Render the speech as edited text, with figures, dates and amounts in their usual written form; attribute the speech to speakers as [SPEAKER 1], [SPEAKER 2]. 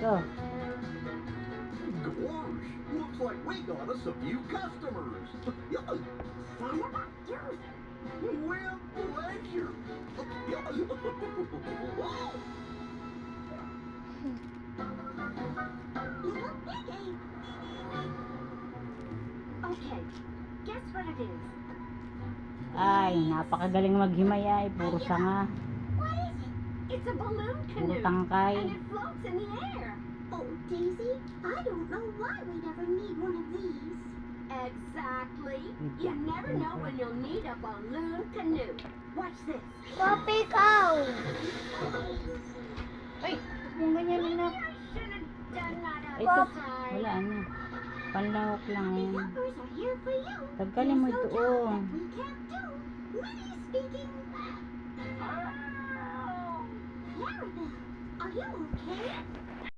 [SPEAKER 1] So,
[SPEAKER 2] Gosh, looks like we got us a few customers. With pleasure.
[SPEAKER 3] Okay, guess what it is?
[SPEAKER 1] ay, napakagaling maghimay, puro sanga,
[SPEAKER 3] What is it? It's a balloon
[SPEAKER 1] puro
[SPEAKER 3] canoe.
[SPEAKER 1] tangkay.
[SPEAKER 3] And it floats in the air.
[SPEAKER 4] Oh, Daisy, I don't know why we'd ever need one of these.
[SPEAKER 3] Exactly. You never know when you'll need a balloon canoe. Watch this.
[SPEAKER 4] Papi, ikaw!
[SPEAKER 1] Ay, kung ganyan
[SPEAKER 3] Maybe
[SPEAKER 1] na.
[SPEAKER 3] I should have done that
[SPEAKER 1] Ito,
[SPEAKER 3] outside.
[SPEAKER 1] wala na. Panlahok lang
[SPEAKER 4] The
[SPEAKER 1] yan.
[SPEAKER 4] helpers are here for you.
[SPEAKER 1] Tagkalin mo
[SPEAKER 4] There's no
[SPEAKER 1] ito,
[SPEAKER 4] job
[SPEAKER 1] oh.
[SPEAKER 4] that we can't do. Minnie speaking. Clarabelle, are you okay?